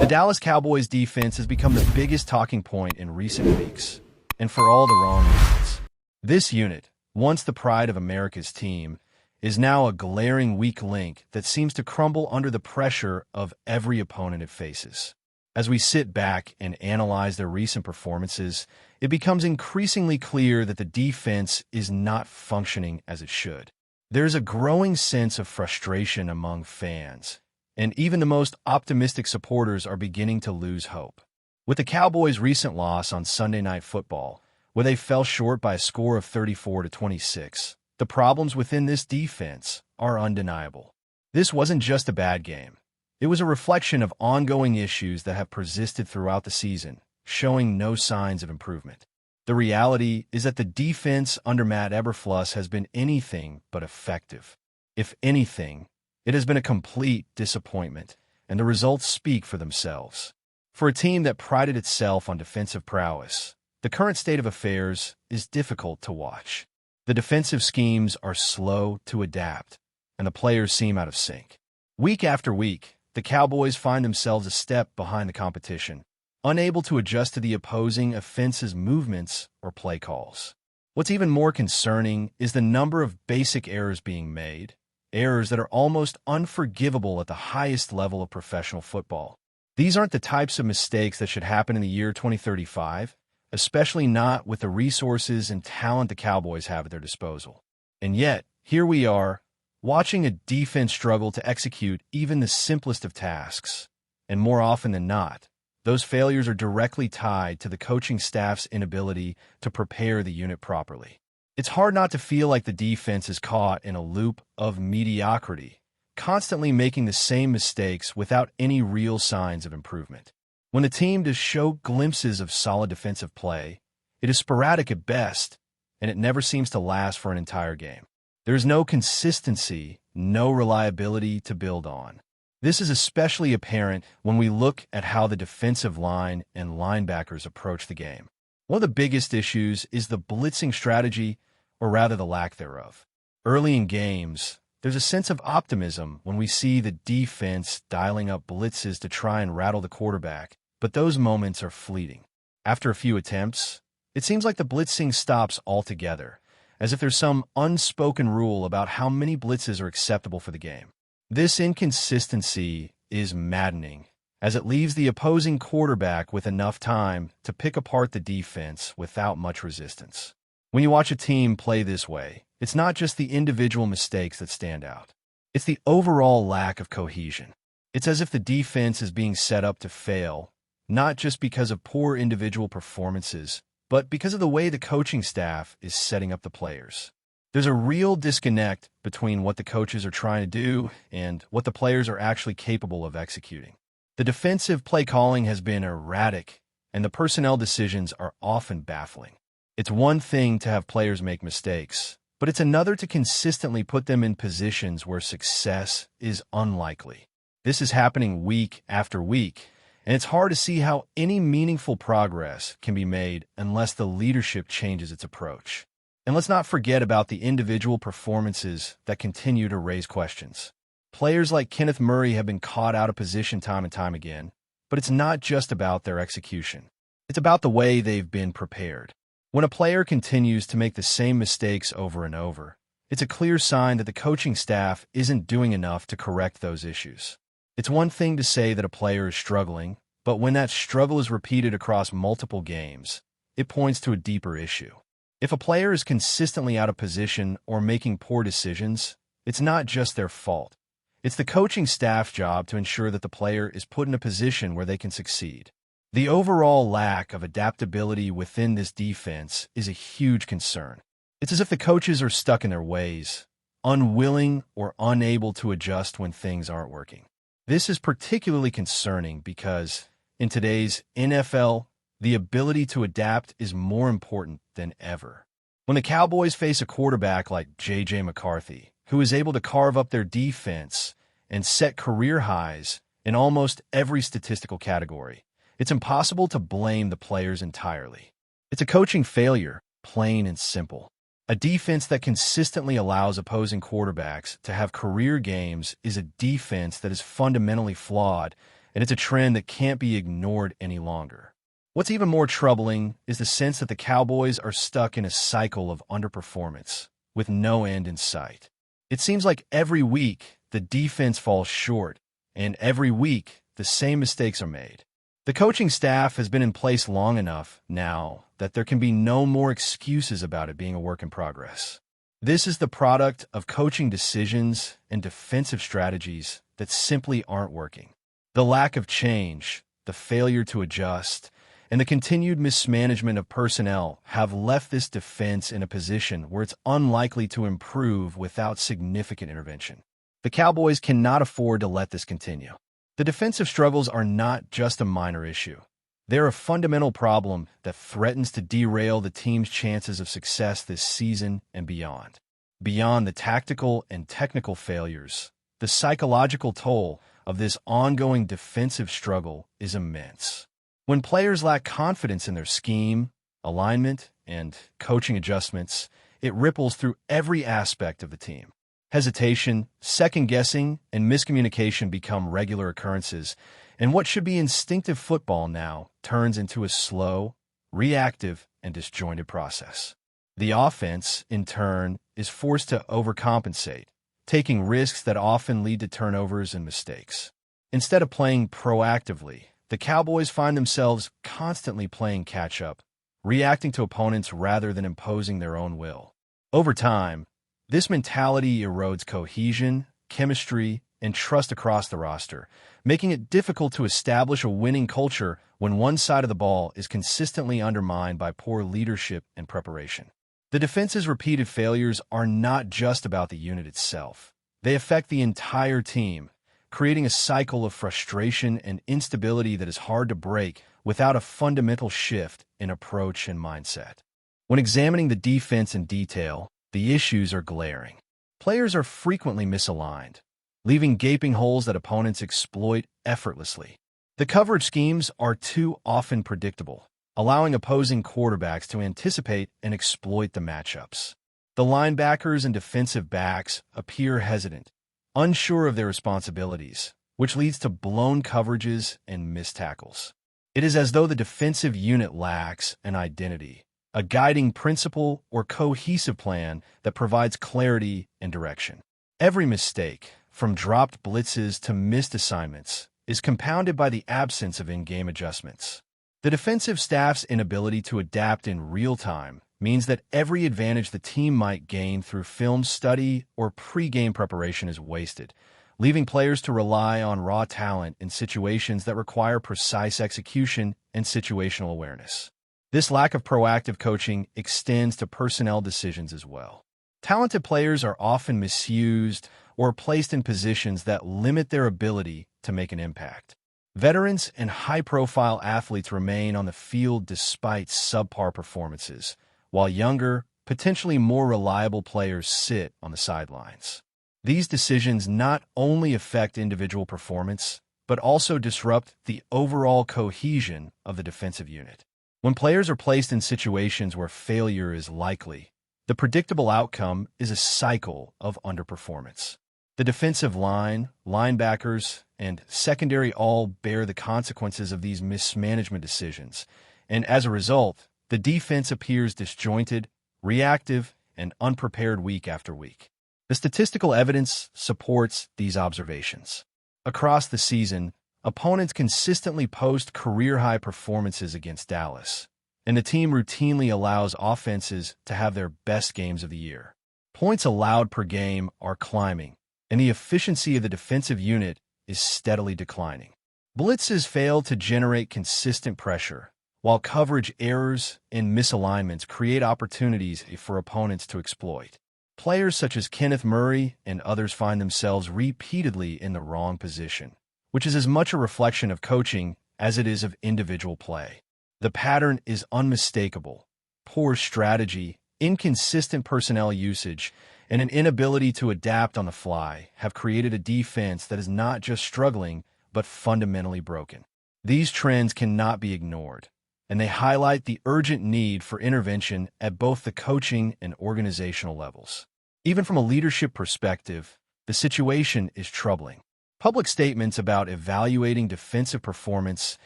The Dallas Cowboys defense has become the biggest talking point in recent weeks, and for all the wrong reasons. This unit, once the pride of America's team, is now a glaring weak link that seems to crumble under the pressure of every opponent it faces. As we sit back and analyze their recent performances, it becomes increasingly clear that the defense is not functioning as it should. There's a growing sense of frustration among fans, and even the most optimistic supporters are beginning to lose hope. With the Cowboys' recent loss on Sunday Night Football, where they fell short by a score of 34-26, the problems within this defense are undeniable. This wasn't just a bad game. It was a reflection of ongoing issues that have persisted throughout the season, showing no signs of improvement. The reality is that the defense under Matt Eberflus has been anything but effective. If anything, it has been a complete disappointment, and the results speak for themselves. For a team that prided itself on defensive prowess, the current state of affairs is difficult to watch. The defensive schemes are slow to adapt, and the players seem out of sync. Week after week, the Cowboys find themselves a step behind the competition, unable to adjust to the opposing offense's movements or play calls. What's even more concerning is the number of basic errors being made, errors that are almost unforgivable at the highest level of professional football. These aren't the types of mistakes that should happen in the year 2035, especially not with the resources and talent the Cowboys have at their disposal. And yet, here we are, watching a defense struggle to execute even the simplest of tasks. And more often than not, those failures are directly tied to the coaching staff's inability to prepare the unit properly. It's hard not to feel like the defense is caught in a loop of mediocrity, constantly making the same mistakes without any real signs of improvement. When the team does show glimpses of solid defensive play, it is sporadic at best, and it never seems to last for an entire game. There is no consistency, no reliability to build on. This is especially apparent when we look at how the defensive line and linebackers approach the game. One of the biggest issues is the blitzing strategy, or rather the lack thereof. Early in games, there's a sense of optimism when we see the defense dialing up blitzes to try and rattle the quarterback, but those moments are fleeting. After a few attempts, it seems like the blitzing stops altogether, as if there's some unspoken rule about how many blitzes are acceptable for the game. This inconsistency is maddening, as it leaves the opposing quarterback with enough time to pick apart the defense without much resistance. When you watch a team play this way, it's not just the individual mistakes that stand out. It's the overall lack of cohesion. It's as if the defense is being set up to fail, not just because of poor individual performances, but because of the way the coaching staff is setting up the players. There's a real disconnect between what the coaches are trying to do and what the players are actually capable of executing. The defensive play calling has been erratic, and the personnel decisions are often baffling. It's one thing to have players make mistakes, but it's another to consistently put them in positions where success is unlikely. This is happening week after week, and it's hard to see how any meaningful progress can be made unless the leadership changes its approach. And let's not forget about the individual performances that continue to raise questions. Players like Kenneth Murray have been caught out of position time and time again, but it's not just about their execution. It's about the way they've been prepared. When a player continues to make the same mistakes over and over, it's a clear sign that the coaching staff isn't doing enough to correct those issues. It's one thing to say that a player is struggling, but when that struggle is repeated across multiple games, it points to a deeper issue. If a player is consistently out of position or making poor decisions, it's not just their fault. It's the coaching staff's job to ensure that the player is put in a position where they can succeed. The overall lack of adaptability within this defense is a huge concern. It's as if the coaches are stuck in their ways, unwilling or unable to adjust when things aren't working. This is particularly concerning because, in today's NFL, the ability to adapt is more important than ever. When the Cowboys face a quarterback like J.J. McCarthy, who is able to carve up their defense and set career highs in almost every statistical category, it's impossible to blame the players entirely. It's a coaching failure, plain and simple. A defense that consistently allows opposing quarterbacks to have career games is a defense that is fundamentally flawed and it's a trend that can't be ignored any longer. What's even more troubling is the sense that the Cowboys are stuck in a cycle of underperformance, with no end in sight. It seems like every week the defense falls short, and every week the same mistakes are made. The coaching staff has been in place long enough now that there can be no more excuses about it being a work in progress. This is the product of coaching decisions and defensive strategies that simply aren't working. The lack of change, the failure to adjust, and the continued mismanagement of personnel have left this defense in a position where it's unlikely to improve without significant intervention. The Cowboys cannot afford to let this continue. The defensive struggles are not just a minor issue. They're a fundamental problem that threatens to derail the team's chances of success this season and beyond. Beyond the tactical and technical failures, the psychological toll of this ongoing defensive struggle is immense. When players lack confidence in their scheme, alignment, and coaching adjustments, it ripples through every aspect of the team. Hesitation, second-guessing, and miscommunication become regular occurrences, and what should be instinctive football now turns into a slow, reactive, and disjointed process. The offense, in turn, is forced to overcompensate, taking risks that often lead to turnovers and mistakes. Instead of playing proactively, the Cowboys find themselves constantly playing catch-up, reacting to opponents rather than imposing their own will. Over time, this mentality erodes cohesion, chemistry, and trust across the roster, making it difficult to establish a winning culture when one side of the ball is consistently undermined by poor leadership and preparation. The defense's repeated failures are not just about the unit itself. They affect the entire team, creating a cycle of frustration and instability that is hard to break without a fundamental shift in approach and mindset. When examining the defense in detail, the issues are glaring. Players are frequently misaligned, leaving gaping holes that opponents exploit effortlessly. The coverage schemes are too often predictable, allowing opposing quarterbacks to anticipate and exploit the matchups. The linebackers and defensive backs appear hesitant, unsure of their responsibilities, which leads to blown coverages and missed tackles. It is as though the defensive unit lacks an identity, a guiding principle or cohesive plan that provides clarity and direction. Every mistake, from dropped blitzes to missed assignments, is compounded by the absence of in-game adjustments. The defensive staff's inability to adapt in real time means that every advantage the team might gain through film study or pre-game preparation is wasted, leaving players to rely on raw talent in situations that require precise execution and situational awareness. This lack of proactive coaching extends to personnel decisions as well. Talented players are often misused or placed in positions that limit their ability to make an impact. Veterans and high-profile athletes remain on the field despite subpar performances, while younger, potentially more reliable players sit on the sidelines. These decisions not only affect individual performance, but also disrupt the overall cohesion of the defensive unit. When players are placed in situations where failure is likely, the predictable outcome is a cycle of underperformance. The defensive line, linebackers, and secondary all bear the consequences of these mismanagement decisions, and as a result, the defense appears disjointed, reactive, and unprepared week after week. The statistical evidence supports these observations. Across the season, opponents consistently post career-high performances against Dallas, and the team routinely allows offenses to have their best games of the year. Points allowed per game are climbing, and the efficiency of the defensive unit is steadily declining. Blitzes fail to generate consistent pressure, while coverage errors and misalignments create opportunities for opponents to exploit. Players such as Kenneth Murray and others find themselves repeatedly in the wrong position, which is as much a reflection of coaching as it is of individual play. The pattern is unmistakable. Poor strategy, inconsistent personnel usage, and an inability to adapt on the fly have created a defense that is not just struggling, but fundamentally broken. These trends cannot be ignored, and they highlight the urgent need for intervention at both the coaching and organizational levels. Even from a leadership perspective, the situation is troubling. Public statements about evaluating defensive performance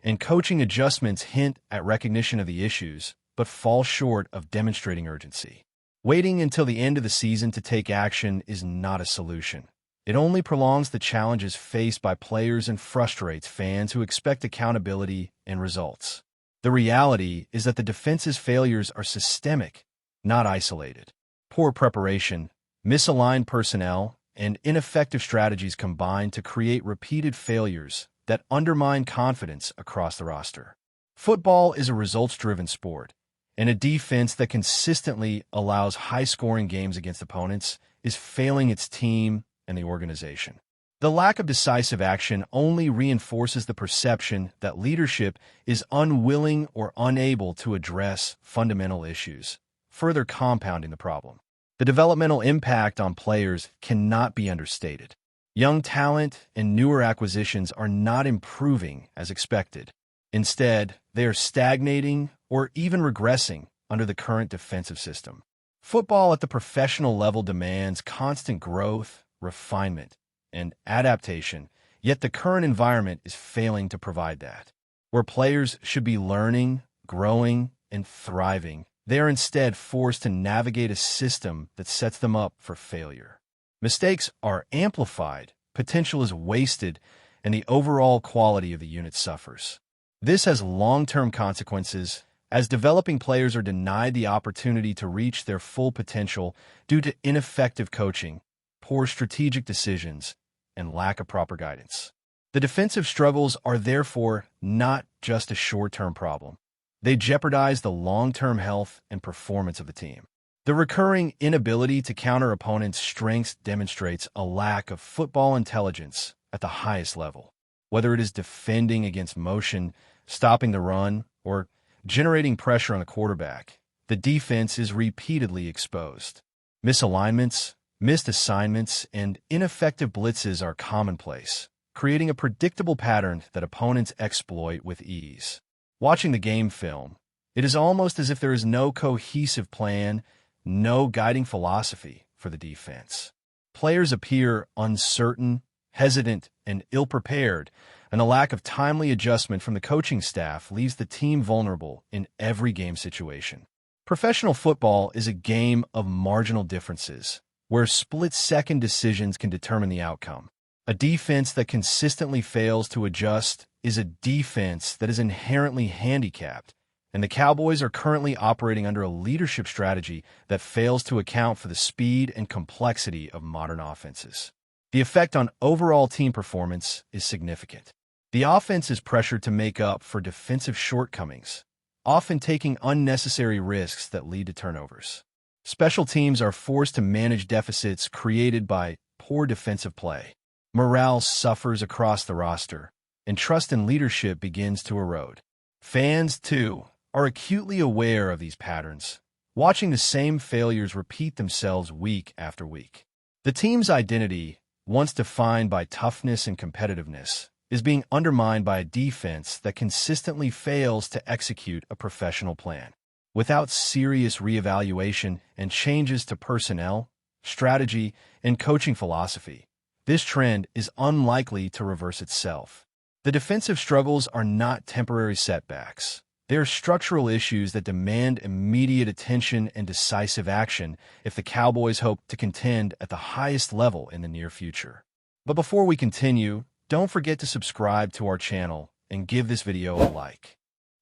and coaching adjustments hint at recognition of the issues, but fall short of demonstrating urgency. Waiting until the end of the season to take action is not a solution. It only prolongs the challenges faced by players and frustrates fans who expect accountability and results. The reality is that the defense's failures are systemic, not isolated. Poor preparation, misaligned personnel, and ineffective strategies combine to create repeated failures that undermine confidence across the roster. Football is a results-driven sport, and a defense that consistently allows high-scoring games against opponents is failing its team and the organization. The lack of decisive action only reinforces the perception that leadership is unwilling or unable to address fundamental issues, further compounding the problem. The developmental impact on players cannot be understated. Young talent and newer acquisitions are not improving as expected. Instead, they are stagnating or even regressing under the current defensive system. Football at the professional level demands constant growth, refinement, and adaptation, yet the current environment is failing to provide that. Where players should be learning, growing, and thriving, they are instead forced to navigate a system that sets them up for failure. Mistakes are amplified, potential is wasted, and the overall quality of the unit suffers. This has long-term consequences, as developing players are denied the opportunity to reach their full potential due to ineffective coaching, poor strategic decisions, and lack of proper guidance. The defensive struggles are therefore not just a short-term problem. They jeopardize the long-term health and performance of the team. The recurring inability to counter opponents' strengths demonstrates a lack of football intelligence at the highest level. Whether it is defending against motion, stopping the run, or generating pressure on the quarterback, the defense is repeatedly exposed. Misalignments, missed assignments, and ineffective blitzes are commonplace, creating a predictable pattern that opponents exploit with ease. Watching the game film, it is almost as if there is no cohesive plan, no guiding philosophy for the defense. Players appear uncertain, hesitant, and ill-prepared, and the lack of timely adjustment from the coaching staff leaves the team vulnerable in every game situation. Professional football is a game of marginal differences, where split-second decisions can determine the outcome. A defense that consistently fails to adjust is a defense that is inherently handicapped, and the Cowboys are currently operating under a leadership strategy that fails to account for the speed and complexity of modern offenses. The effect on overall team performance is significant. The offense is pressured to make up for defensive shortcomings, often taking unnecessary risks that lead to turnovers. Special teams are forced to manage deficits created by poor defensive play. Morale suffers across the roster, and trust in leadership begins to erode. Fans, too, are acutely aware of these patterns, watching the same failures repeat themselves week after week. The team's identity, once defined by toughness and competitiveness, is being undermined by a defense that consistently fails to execute a professional plan. Without serious reevaluation and changes to personnel, strategy, and coaching philosophy, this trend is unlikely to reverse itself. The defensive struggles are not temporary setbacks. They are structural issues that demand immediate attention and decisive action if the Cowboys hope to contend at the highest level in the near future. But before we continue, don't forget to subscribe to our channel and give this video a like.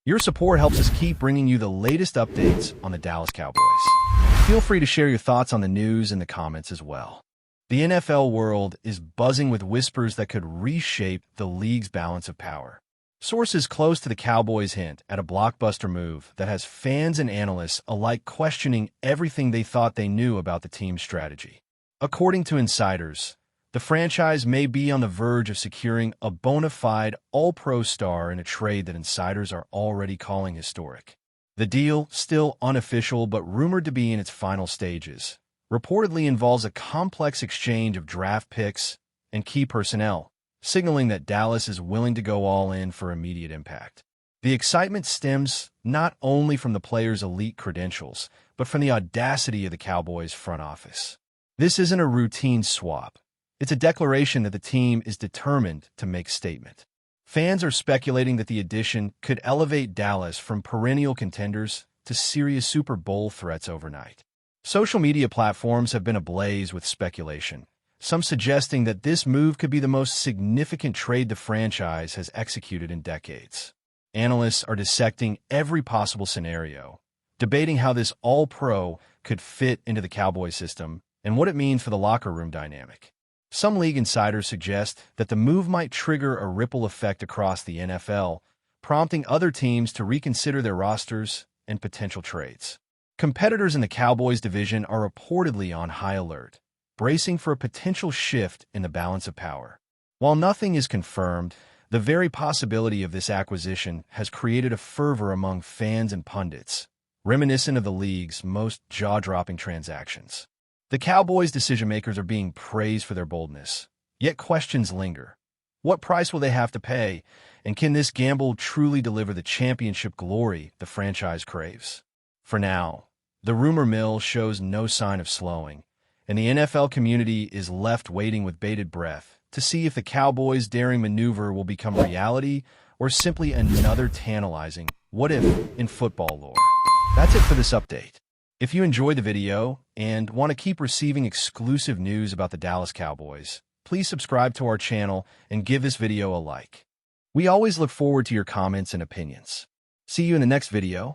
Your support helps us keep bringing you the latest updates on the Dallas Cowboys. Feel free to share your thoughts on the news in the comments as well. The NFL world is buzzing with whispers that could reshape the league's balance of power. Sources close to the Cowboys hint at a blockbuster move that has fans and analysts alike questioning everything they thought they knew about the team's strategy. According to insiders, the franchise may be on the verge of securing a bona fide all-pro star in a trade that insiders are already calling historic. The deal, still unofficial but rumored to be in its final stages, reportedly involves a complex exchange of draft picks and key personnel, signaling that Dallas is willing to go all in for immediate impact. The excitement stems not only from the players' elite credentials, but from the audacity of the Cowboys' front office. This isn't a routine swap. It's a declaration that the team is determined to make statement. Fans are speculating that the addition could elevate Dallas from perennial contenders to serious Super Bowl threats overnight. Social media platforms have been ablaze with speculation, some suggesting that this move could be the most significant trade the franchise has executed in decades. Analysts are dissecting every possible scenario, debating how this all-pro could fit into the Cowboys system and what it means for the locker room dynamic. Some league insiders suggest that the move might trigger a ripple effect across the NFL, prompting other teams to reconsider their rosters and potential trades. Competitors in the Cowboys division are reportedly on high alert, bracing for a potential shift in the balance of power. While nothing is confirmed, the very possibility of this acquisition has created a fervor among fans and pundits, reminiscent of the league's most jaw-dropping transactions. The Cowboys' decision-makers are being praised for their boldness, yet questions linger. What price will they have to pay, and can this gamble truly deliver the championship glory the franchise craves? For now, the rumor mill shows no sign of slowing, and the NFL community is left waiting with bated breath to see if the Cowboys' daring maneuver will become reality or simply another tantalizing what-if in football lore. That's it for this update. If you enjoyed the video and want to keep receiving exclusive news about the Dallas Cowboys, please subscribe to our channel and give this video a like. We always look forward to your comments and opinions. See you in the next video.